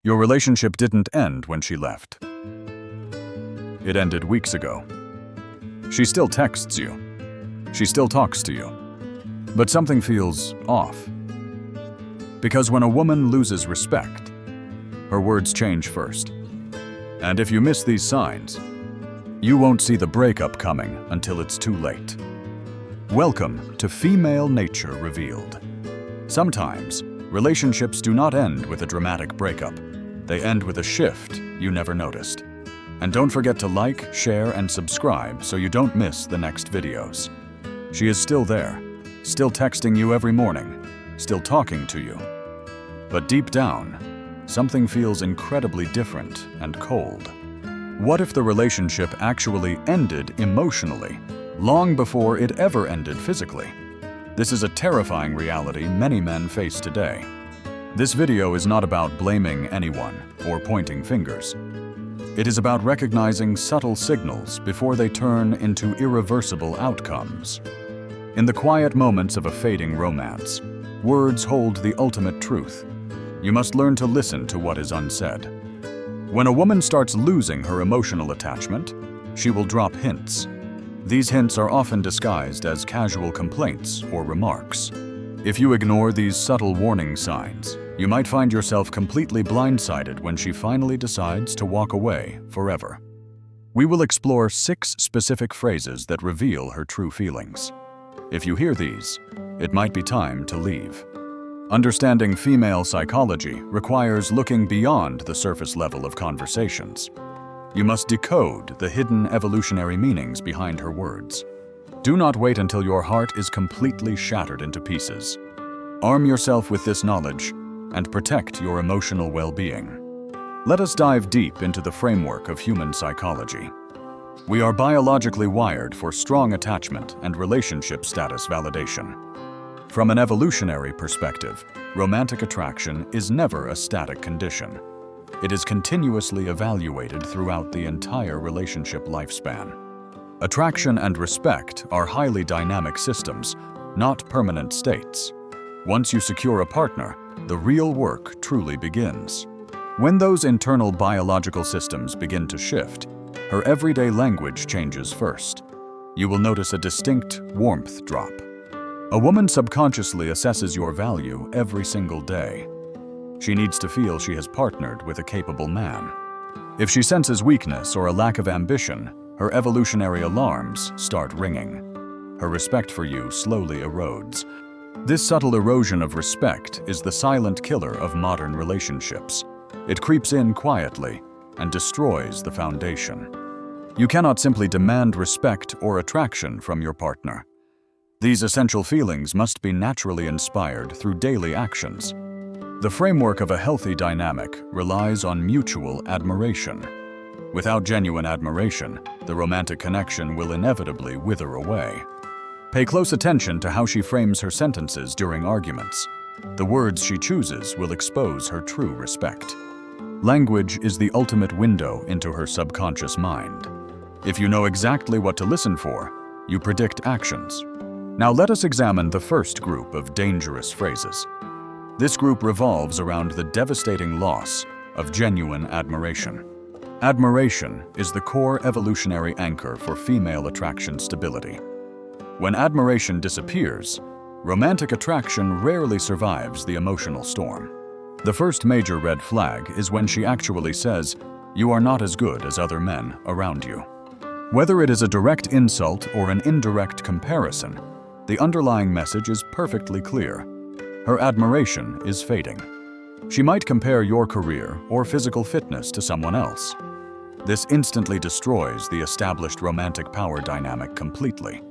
Your relationship didn't end when she left. It ended weeks ago. She still texts you. She still talks to you. But something feels off. Because when a woman loses respect, her words change first. And if you miss these signs, you won't see the breakup coming until it's too late. Welcome to Female Nature Revealed. Sometimes, relationships do not end with a dramatic breakup. They end with a shift you never noticed. And don't forget to like, share, and subscribe so you don't miss the next videos. She is still there, still texting you every morning, still talking to you. But deep down, something feels incredibly different and cold. What if the relationship actually ended emotionally, long before it ever ended physically? This is a terrifying reality many men face today. This video is not about blaming anyone or pointing fingers. It is about recognizing subtle signals before they turn into irreversible outcomes. In the quiet moments of a fading romance, words hold the ultimate truth. You must learn to listen to what is unsaid. When a woman starts losing her emotional attachment, she will drop hints. These hints are often disguised as casual complaints or remarks. If you ignore these subtle warning signs, you might find yourself completely blindsided when she finally decides to walk away forever. We will explore 6 specific phrases that reveal her true feelings. If you hear these, it might be time to leave. Understanding female psychology requires looking beyond the surface level of conversations. You must decode the hidden evolutionary meanings behind her words. Do not wait until your heart is completely shattered into pieces. Arm yourself with this knowledge and protect your emotional well-being. Let us dive deep into the framework of human psychology. We are biologically wired for strong attachment and relationship status validation. From an evolutionary perspective, romantic attraction is never a static condition. It is continuously evaluated throughout the entire relationship lifespan. Attraction and respect are highly dynamic systems, not permanent states. Once you secure a partner, the real work truly begins. When those internal biological systems begin to shift, her everyday language changes first. You will notice a distinct warmth drop. A woman subconsciously assesses your value every single day. She needs to feel she has partnered with a capable man. If she senses weakness or a lack of ambition, her evolutionary alarms start ringing. Her respect for you slowly erodes. This subtle erosion of respect is the silent killer of modern relationships. It creeps in quietly and destroys the foundation. You cannot simply demand respect or attraction from your partner. These essential feelings must be naturally inspired through daily actions. The framework of a healthy dynamic relies on mutual admiration. Without genuine admiration, the romantic connection will inevitably wither away. Pay close attention to how she frames her sentences during arguments. The words she chooses will expose her true respect. Language is the ultimate window into her subconscious mind. If you know exactly what to listen for, you predict actions. Now let us examine the first group of dangerous phrases. This group revolves around the devastating loss of genuine admiration. Admiration is the core evolutionary anchor for female attraction stability. When admiration disappears, romantic attraction rarely survives the emotional storm. The first major red flag is when she actually says, "You are not as good as other men around you." Whether it is a direct insult or an indirect comparison, the underlying message is perfectly clear. Her admiration is fading. She might compare your career or physical fitness to someone else. This instantly destroys the established romantic power dynamic completely.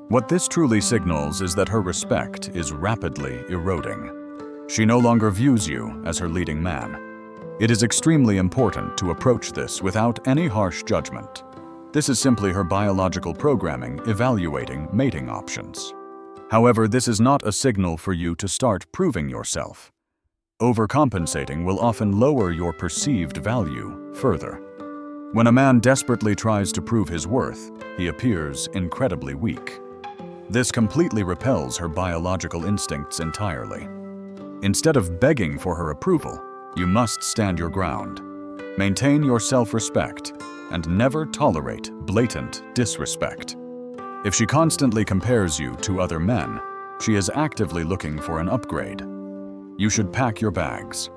What this truly signals is that her respect is rapidly eroding. She no longer views you as her leading man. It is extremely important to approach this without any harsh judgment. This is simply her biological programming evaluating mating options. However, this is not a signal for you to start proving yourself. Overcompensating will often lower your perceived value further. When a man desperately tries to prove his worth, he appears incredibly weak. This completely repels her biological instincts entirely. Instead of begging for her approval, You must stand your ground. Maintain your self-respect and never tolerate blatant disrespect. If she constantly compares you to other men, she is actively looking for an upgrade. You should pack your bags.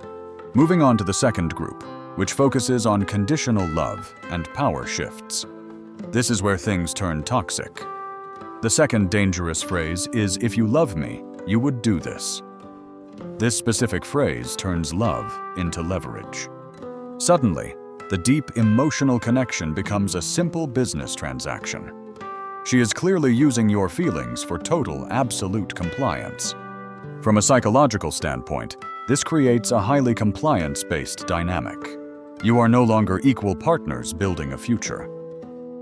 Moving on to the second group, which focuses on conditional love and power shifts. This is where things turn toxic. The second dangerous phrase is, "If you love me, you would do this." This specific phrase turns love into leverage. Suddenly, the deep emotional connection becomes a simple business transaction. She is clearly using your feelings for total, absolute compliance. From a psychological standpoint, this creates a highly compliance-based dynamic. You are no longer equal partners building a future.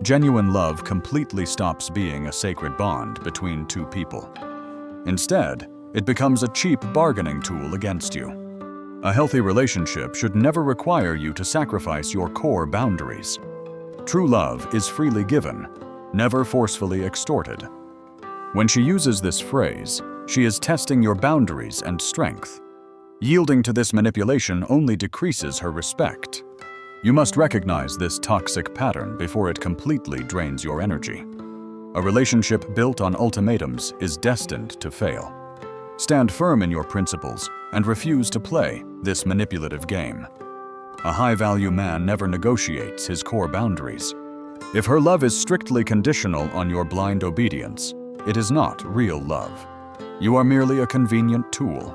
Genuine love completely stops being a sacred bond between two people. Instead, it becomes a cheap bargaining tool against you. A healthy relationship should never require you to sacrifice your core boundaries. True love is freely given, never forcefully extorted. When she uses this phrase, she is testing your boundaries and strength. Yielding to this manipulation only decreases her respect. You must recognize this toxic pattern before it completely drains your energy. A relationship built on ultimatums is destined to fail. Stand firm in your principles and refuse to play this manipulative game. A high-value man never negotiates his core boundaries. If her love is strictly conditional on your blind obedience, it is not real love. You are merely a convenient tool.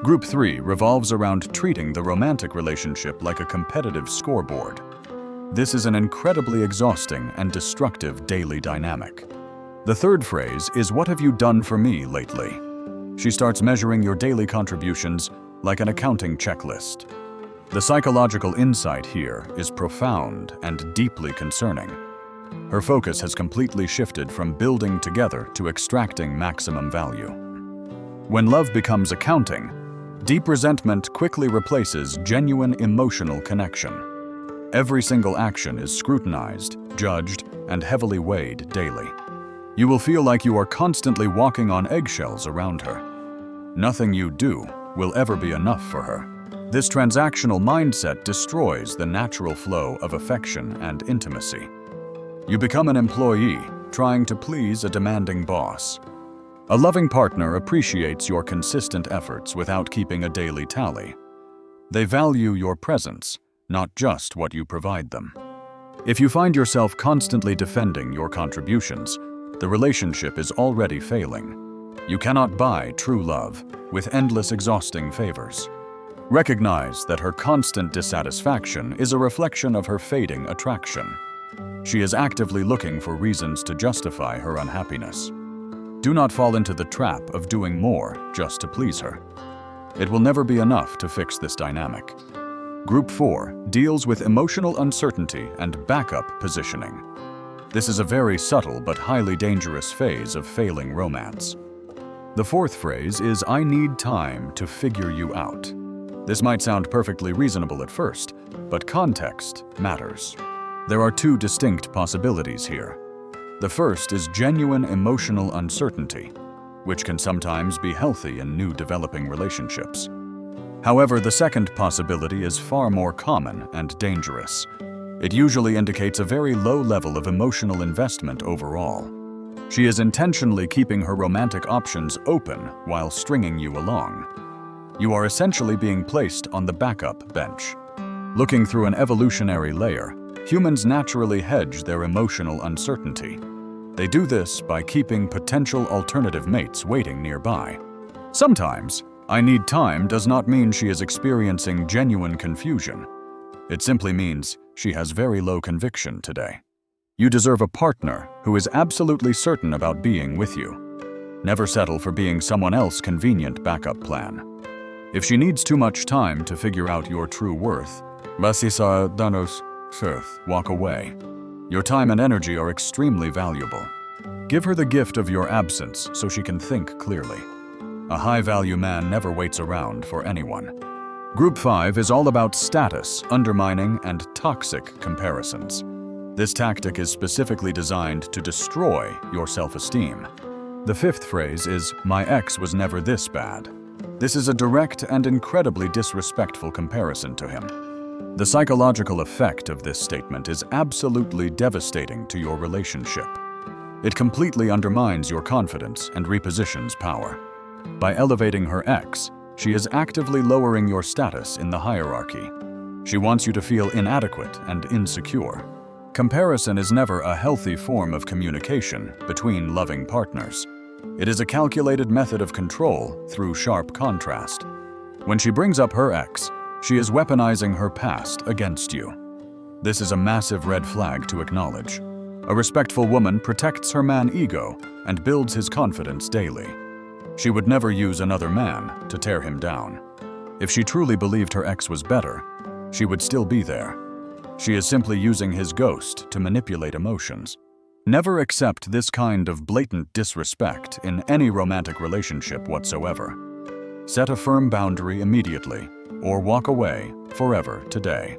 Group 3 revolves around treating the romantic relationship like a competitive scoreboard. This is an incredibly exhausting and destructive daily dynamic. The third phrase is, "What have you done for me lately?" She starts measuring your daily contributions like an accounting checklist. The psychological insight here is profound and deeply concerning. Her focus has completely shifted from building together to extracting maximum value. When love becomes accounting, deep resentment quickly replaces genuine emotional connection. Every single action is scrutinized, judged, and heavily weighed daily. You will feel like you are constantly walking on eggshells around her. Nothing you do will ever be enough for her. This transactional mindset destroys the natural flow of affection and intimacy. You become an employee trying to please a demanding boss. A loving partner appreciates your consistent efforts without keeping a daily tally. They value your presence, not just what you provide them. If you find yourself constantly defending your contributions, the relationship is already failing. You cannot buy true love with endless exhausting favors. Recognize that her constant dissatisfaction is a reflection of her fading attraction. She is actively looking for reasons to justify her unhappiness. Do not fall into the trap of doing more just to please her. It will never be enough to fix this dynamic. Group 4 deals with emotional uncertainty and backup positioning. This is a very subtle but highly dangerous phase of failing romance. The fourth phrase is, "I need time to figure you out." This might sound perfectly reasonable at first, but context matters. There are two distinct possibilities here. The first is genuine emotional uncertainty, which can sometimes be healthy in new developing relationships. However, the second possibility is far more common and dangerous. It usually indicates a very low level of emotional investment overall. She is intentionally keeping her romantic options open while stringing you along. You are essentially being placed on the backup bench. Looking through an evolutionary layer, humans naturally hedge their emotional uncertainty. They do this by keeping potential alternative mates waiting nearby. Sometimes, "I need time" does not mean she is experiencing genuine confusion. It simply means she has very low conviction today. You deserve a partner who is absolutely certain about being with you. Never settle for being someone else's convenient backup plan. If she needs too much time to figure out your true worth, walk away. Your time and energy are extremely valuable. Give her the gift of your absence so she can think clearly. A high-value man never waits around for anyone. Group 5 is all about status, undermining, and toxic comparisons. This tactic is specifically designed to destroy your self-esteem. The fifth phrase is, "My ex was never this bad." This is a direct and incredibly disrespectful comparison to him. The psychological effect of this statement is absolutely devastating to your relationship. It completely undermines your confidence and repositions power. By elevating her ex, she is actively lowering your status in the hierarchy. She wants you to feel inadequate and insecure. Comparison is never a healthy form of communication between loving partners. It is a calculated method of control through sharp contrast. When she brings up her ex, she is weaponizing her past against you. This is a massive red flag to acknowledge. A respectful woman protects her man's ego and builds his confidence daily. She would never use another man to tear him down. If she truly believed her ex was better, she would still be there. She is simply using his ghost to manipulate emotions. Never accept this kind of blatant disrespect in any romantic relationship whatsoever. Set a firm boundary immediately, or walk away forever today.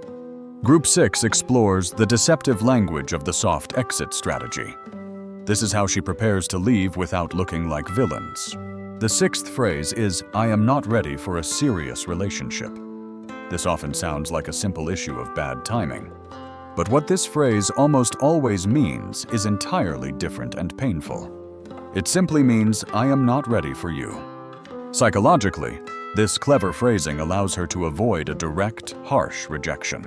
Group 6 explores the deceptive language of the soft exit strategy. This is how she prepares to leave without looking like villains. The 6th phrase is, "I am not ready for a serious relationship." This often sounds like a simple issue of bad timing. But what this phrase almost always means is entirely different and painful. It simply means, "I am not ready for you." Psychologically, this clever phrasing allows her to avoid a direct, harsh rejection.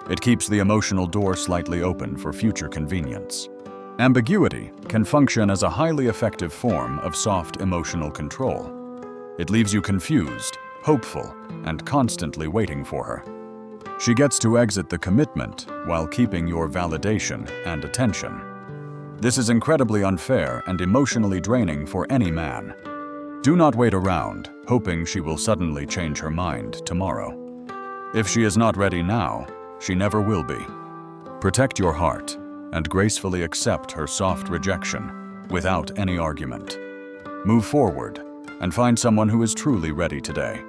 It keeps the emotional door slightly open for future convenience. Ambiguity can function as a highly effective form of soft emotional control. It leaves you confused, hopeful, and constantly waiting for her. She gets to exit the commitment while keeping your validation and attention. This is incredibly unfair and emotionally draining for any man. Do not wait around, hoping she will suddenly change her mind tomorrow. If she is not ready now, she never will be. Protect your heart and gracefully accept her soft rejection without any argument. Move forward and find someone who is truly ready today.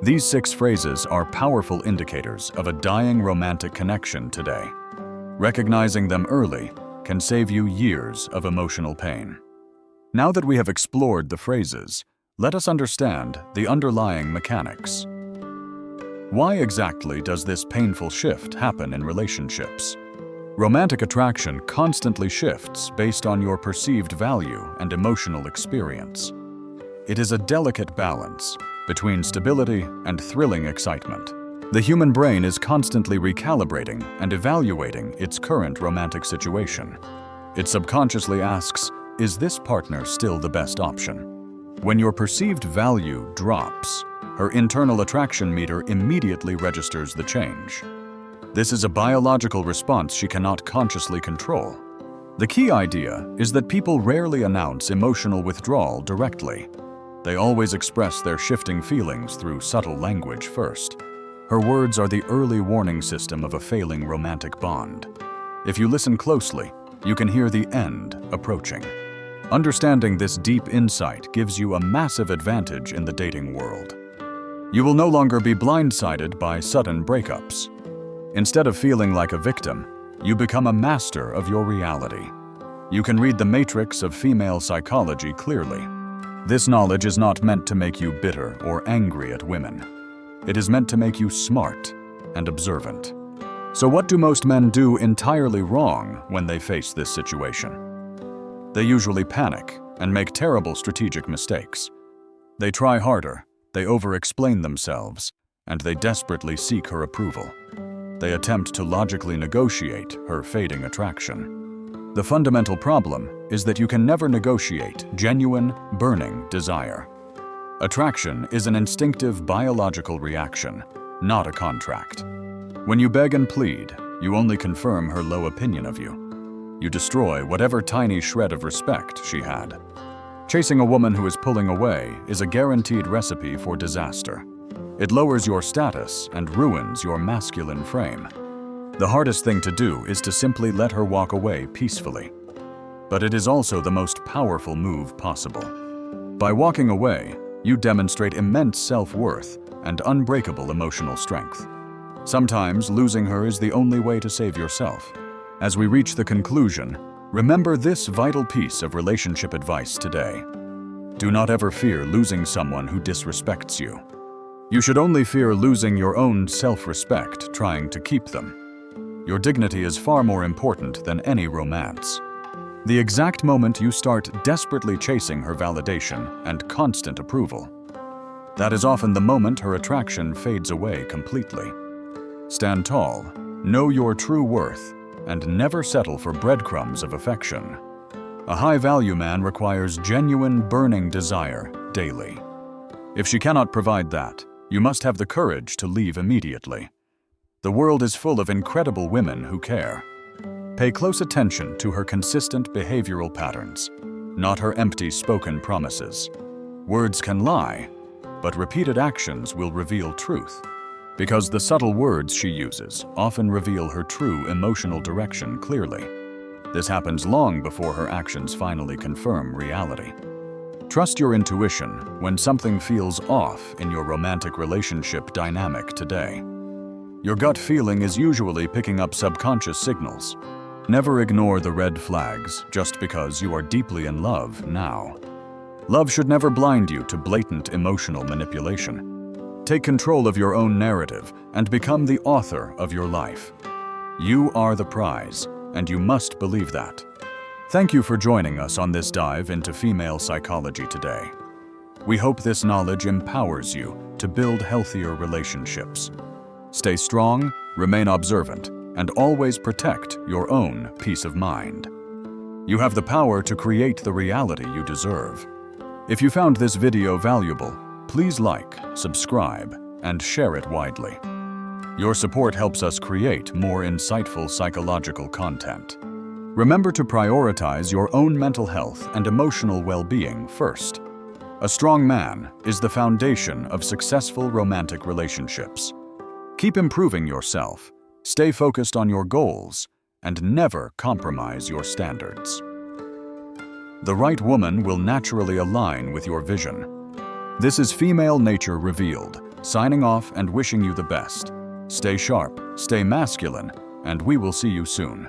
These 6 phrases are powerful indicators of a dying romantic connection today. Recognizing them early can save you years of emotional pain. Now that we have explored the phrases, let us understand the underlying mechanics. Why exactly does this painful shift happen in relationships? Romantic attraction constantly shifts based on your perceived value and emotional experience. It is a delicate balance between stability and thrilling excitement. The human brain is constantly recalibrating and evaluating its current romantic situation. It subconsciously asks, is this partner still the best option? When your perceived value drops, her internal attraction meter immediately registers the change. This is a biological response she cannot consciously control. The key idea is that people rarely announce emotional withdrawal directly. They always express their shifting feelings through subtle language first. Her words are the early warning system of a failing romantic bond. If you listen closely, you can hear the end approaching. Understanding this deep insight gives you a massive advantage in the dating world. You will no longer be blindsided by sudden breakups. Instead of feeling like a victim, you become a master of your reality. You can read the matrix of female psychology clearly. This knowledge is not meant to make you bitter or angry at women. It is meant to make you smart and observant. So what do most men do entirely wrong when they face this situation? They usually panic and make terrible strategic mistakes. They try harder, they over-explain themselves, and they desperately seek her approval. They attempt to logically negotiate her fading attraction. The fundamental problem is that you can never negotiate genuine, burning desire. Attraction is an instinctive biological reaction, not a contract. When you beg and plead, you only confirm her low opinion of you. You destroy whatever tiny shred of respect she had. Chasing a woman who is pulling away is a guaranteed recipe for disaster. It lowers your status and ruins your masculine frame. The hardest thing to do is to simply let her walk away peacefully. But it is also the most powerful move possible. By walking away, you demonstrate immense self-worth and unbreakable emotional strength. Sometimes losing her is the only way to save yourself. As we reach the conclusion, remember this vital piece of relationship advice today. Do not ever fear losing someone who disrespects you. You should only fear losing your own self-respect trying to keep them. Your dignity is far more important than any romance. The exact moment you start desperately chasing her validation and constant approval, that is often the moment her attraction fades away completely. Stand tall, know your true worth, and never settle for breadcrumbs of affection. A high-value man requires genuine, burning desire daily. If she cannot provide that, you must have the courage to leave immediately. The world is full of incredible women who care. Pay close attention to her consistent behavioral patterns, not her empty spoken promises. Words can lie, but repeated actions will reveal truth, because the subtle words she uses often reveal her true emotional direction clearly. This happens long before her actions finally confirm reality. Trust your intuition when something feels off in your romantic relationship dynamic today. Your gut feeling is usually picking up subconscious signals. Never ignore the red flags just because you are deeply in love now. Love should never blind you to blatant emotional manipulation. Take control of your own narrative and become the author of your life. You are the prize, and you must believe that. Thank you for joining us on this dive into female psychology today. We hope this knowledge empowers you to build healthier relationships. Stay strong, remain observant, and always protect your own peace of mind. You have the power to create the reality you deserve. If you found this video valuable, please like, subscribe, and share it widely. Your support helps us create more insightful psychological content. Remember to prioritize your own mental health and emotional well-being first. A strong man is the foundation of successful romantic relationships. Keep improving yourself, stay focused on your goals, and never compromise your standards. The right woman will naturally align with your vision. This is Female Nature Revealed, signing off and wishing you the best. Stay sharp, stay masculine, and we will see you soon.